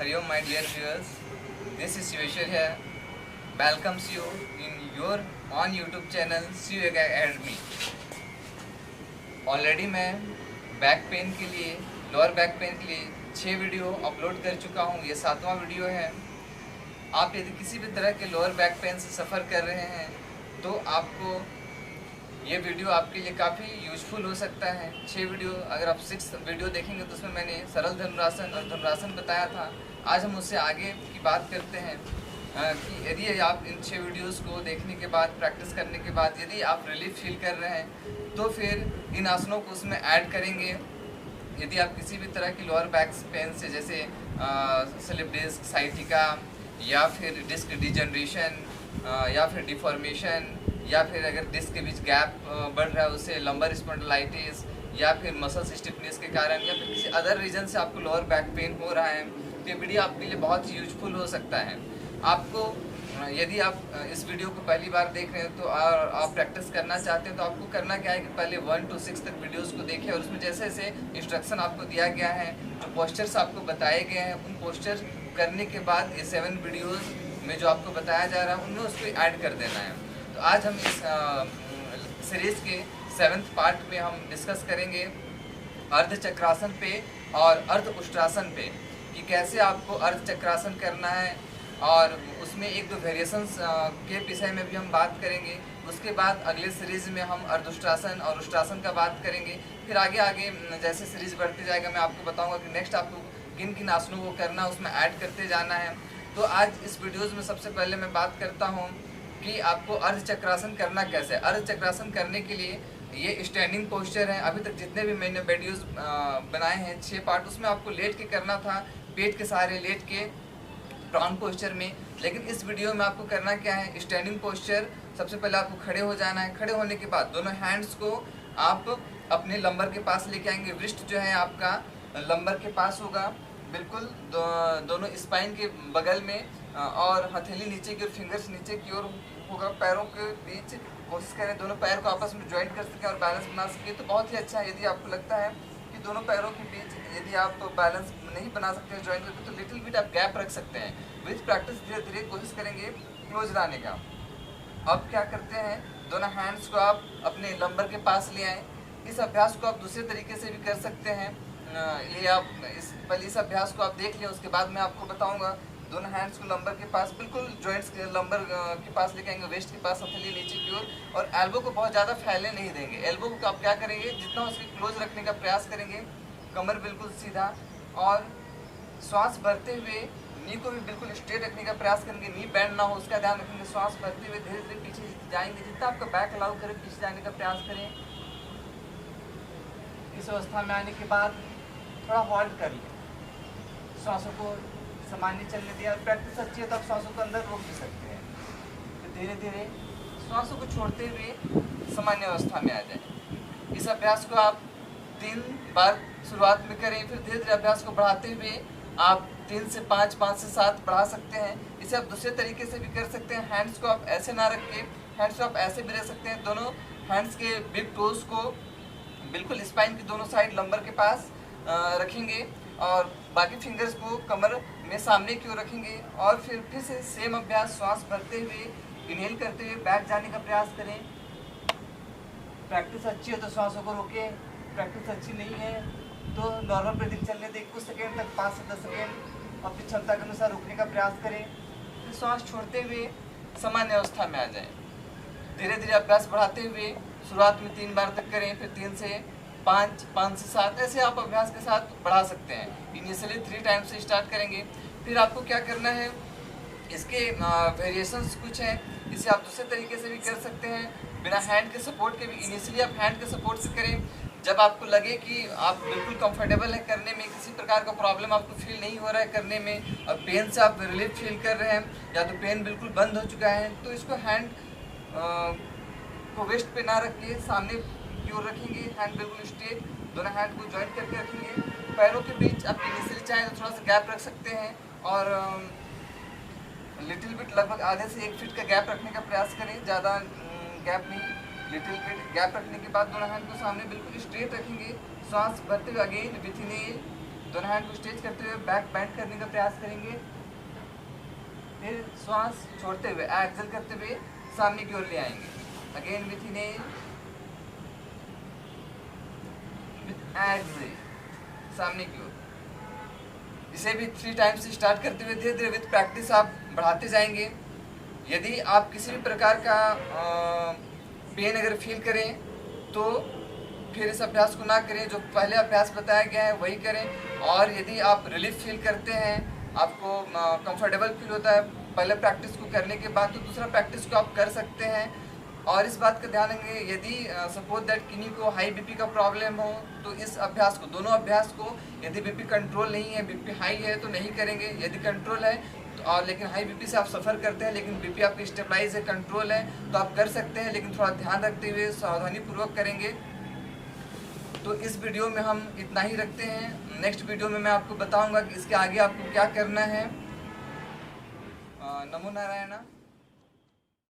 Hariom, my dear viewers. This is Shiveshwar here. Welcomes you in your on YouTube channel See You Academy. Already मैं back pain के लिए, lower back pain के लिए 6 video upload कर चुका हूँ। ये 7वां वीडियो है। आप यदि किसी भी तरह के लोअर बैक पेन से सफ़र कर रहे हैं तो आपको ये वीडियो आपके लिए काफ़ी यूजफुल हो सकता है। 6 वीडियो, अगर आप 6 वीडियो देखेंगे तो उसमें मैंने सरल धनुरासन और धनुरासन बताया था। आज हम उससे आगे की बात करते हैं कि यदि आप इन 6 वीडियोस को देखने के बाद, प्रैक्टिस करने के बाद यदि आप रिलीफ फील कर रहे हैं तो फिर इन आसनों को उसमें ऐड करेंगे। यदि आप किसी भी तरह की लोअर बैक पेन से, जैसे स्लिप डिस्क, साइटिका, या फिर डिस्क डिजनरेशन, या फिर डिफॉर्मेशन, या फिर अगर डिस्क के बीच गैप बढ़ रहा है उससे लंबर स्पॉन्डिलाइटिस, या फिर मसल स्टिफनेस के कारण, या फिर किसी अदर रीजन से आपको लोअर बैक पेन हो रहा है तो ये वीडियो आपके लिए बहुत ही यूजफुल हो सकता है। आपको यदि आप इस वीडियो को पहली बार देख रहे हैं तो आप प्रैक्टिस करना चाहते हैं तो आपको करना क्या है कि पहले 1 to 6 तक वीडियोस को देखें और उसमें जैसे जैसे इंस्ट्रक्शन आपको दिया गया है, जो पोस्चर्स आपको बताए गए हैं, उन पोस्चर करने के बाद ये 7 वीडियोस में जो आपको बताया जा रहा है उनमें उसको ऐड कर देना है। तो आज हम इस सीरीज़ के 7th पार्ट में हम डिस्कस करेंगे अर्ध चक्रासन पे और अर्ध उष्ट्रासन पे, कि कैसे आपको अर्ध चक्रासन करना है, और उसमें 1-2 वेरिएशंस के विषय में भी हम बात करेंगे। उसके बाद अगले सीरीज़ में हम अर्धउष्ट्रासन और उष्ट्रासन का बात करेंगे। फिर आगे आगे जैसे सीरीज़ बढ़ती जाएगा मैं आपको बताऊंगा कि नेक्स्ट आपको किन किन आसनों को करना, उसमें ऐड करते जाना है। तो आज इस वीडियोज़ में सबसे पहले मैं बात करता हूँ कि आपको अर्ध चक्रासन करना कैसे है। अर्ध चक्रासन करने के लिए ये स्टैंडिंग पोस्चर है। अभी तक जितने भी मैंने वीडियोस बनाए हैं 6 पार्ट, उसमें आपको लेट के करना था, पेट के सहारे लेट के प्राउन पोस्चर में। लेकिन इस वीडियो में आपको करना क्या है, स्टैंडिंग पोस्चर। सबसे पहले आपको खड़े हो जाना है। खड़े होने के बाद दोनों हैंड्स को आप अपने लंबर के पास लेके आएंगे। रिस्ट जो है आपका लंबर के पास होगा, बिल्कुल दोनों स्पाइन के बगल में, और हथेली नीचे की और फिंगर्स नीचे की ओर होगा। पैरों के बीच कोशिश करें दोनों पैर को आपस में ज्वाइंट कर सकें और बैलेंस बना सकें तो बहुत ही अच्छा है। यदि आपको लगता है कि दोनों पैरों के बीच यदि आप बैलेंस नहीं बना सकते हैं ज्वाइंट करके, तो लिटिल बिट आप गैप रख सकते हैं। विथ प्रैक्टिस धीरे धीरे कोशिश करेंगे क्लोज लाने का। अब क्या करते हैं, दोनों हैंड्स को आप अपने लंबर के पास ले आएँ। इस अभ्यास को आप दूसरे तरीके से भी कर सकते हैं। ये आप पहले इस अभ्यास को आप देख लें, उसके बाद मैं आपको बताऊंगा। दोनों हैंड्स को लंबर के पास, बिल्कुल जॉइंट्स के लंबर के पास लेके आएंगे, वेस्ट के पास, हथेली नीचे की ओर, और एल्बो को बहुत ज़्यादा फैलने नहीं देंगे। एल्बो को आप क्या करेंगे, जितना उसके क्लोज रखने का प्रयास करेंगे, कमर बिल्कुल सीधा, और श्वास भरते हुए नी को भी बिल्कुल स्ट्रेट रखने का प्रयास करेंगे। नी बैंड ना हो उसका ध्यान रखेंगे। श्वास भरते हुए धीरे धीरे पीछे जाएंगे, जितना आपका बैक अलाउ करे पीछे जाने का प्रयास करें। इस अवस्था में आने के बाद थोड़ा होल्ड कर लें, श्वासों को सामान्य चलने दिया। प्रैक्टिस अच्छी है तो आप श्वासों को अंदर रोक भी सकते हैं। तो धीरे धीरे श्वासों को छोड़ते हुए सामान्य अवस्था में आ जाए। इस अभ्यास को आप 3 बार शुरुआत में करें, फिर धीरे धीरे अभ्यास को बढ़ाते हुए आप 3 से 5, 5 से 7 बढ़ा सकते हैं। इसे आप दूसरे तरीके से भी कर सकते हैं। हैंड्स को आप ऐसे ना रख के, हैंड्स को आप ऐसे भी रख सकते हैं। दोनों हैंड्स के बिग टोज को बिल्कुल स्पाइन की दोनों साइड लंबर के पास रखेंगे, और बाकी फिंगर्स को कमर में सामने की ओर रखेंगे। और फिर से सेम अभ्यास, श्वास भरते हुए इनहेल करते हुए बैक जाने का प्रयास करें। प्रैक्टिस अच्छी है तो श्वासों को रोकें, प्रैक्टिस अच्छी नहीं है तो नॉर्मल ब्रीथिंग चलने दें कुछ सेकेंड तक, 5 से 10 सेकेंड अपनी क्षमता के अनुसार रोकने का प्रयास करें। फिर श्वास छोड़ते हुए सामान्य अवस्था में आ जाएं। धीरे धीरे अभ्यास बढ़ाते हुए शुरुआत में 3 बार तक करें, फिर 3 से 5, 5 से 7, ऐसे आप अभ्यास के साथ बढ़ा सकते हैं। इनिशियली 3 टाइम्स से स्टार्ट करेंगे। फिर आपको क्या करना है, इसके वेरिएशंस कुछ हैं, इसे आप दूसरे तरीके से भी कर सकते हैं, बिना हैंड के सपोर्ट के भी। इनिशियली आप हैंड के सपोर्ट से करें। जब आपको लगे कि आप बिल्कुल कंफर्टेबल है करने में, किसी प्रकार का प्रॉब्लम आपको फील नहीं हो रहा है करने में, और पेन से आप रिलीफ फील कर रहे हैं, या तो पेन बिल्कुल बंद हो चुका है, तो इसको हैंड को वेस्ट पे ना रख के सामने की ओर रखेंगे। हैंड बिल्कुल स्ट्रेट, दोनों हैंड को जॉइंट करके रखेंगे। पैरों के बीच आप इनिशियली चाहें तो थोड़ा सा गैप रख सकते हैं, और लिटिल बिट, लगभग आधे से 1 फीट का गैप रखने का प्रयास करें, ज़्यादा गैप नहीं, लिटिल बिट गैप रखने के बाद दोनों हैंड को सामने बिल्कुल स्ट्रेट रखेंगे। श्वास भरते हुए अगेन विथ इनहेल दोनों हैंड को स्ट्रेच करते हुए बैक बेंड करने का प्रयास करेंगे। फिर श्वास छोड़ते हुए एक्सेल करते हुए सामने की ओर ले आएंगे। Again with inhale, with exhale सामने की ओर। इसे भी 3 टाइम्स स्टार्ट करते हुए धीरे धीरे विथ प्रैक्टिस आप बढ़ाते जाएंगे। यदि आप किसी भी प्रकार का पेन अगर फील करें तो फिर इस अभ्यास को ना करें, जो पहले अभ्यास बताया गया है वही करें। और यदि आप रिलीफ फील करते हैं, आपको कंफर्टेबल फील होता है पहले प्रैक्टिस को करने के बाद, तो दूसरा प्रैक्टिस को आप कर सकते हैं। और इस बात का ध्यान रखेंगे, यदि सपोज दैट किन्हीं को हाई बीपी का प्रॉब्लम हो तो इस अभ्यास को, दोनों अभ्यास को, यदि बीपी कंट्रोल नहीं है, बीपी हाई है तो नहीं करेंगे। यदि कंट्रोल है तो, और लेकिन हाई बीपी से आप सफ़र करते हैं लेकिन बीपी आपकी स्टेबलाइज है, कंट्रोल है, तो आप कर सकते हैं, लेकिन थोड़ा ध्यान रखते हुए सावधानीपूर्वक करेंगे। तो इस वीडियो में हम इतना ही रखते हैं। नेक्स्ट वीडियो में मैं आपको बताऊंगा कि इसके आगे आपको क्या करना है। नमो नारायण।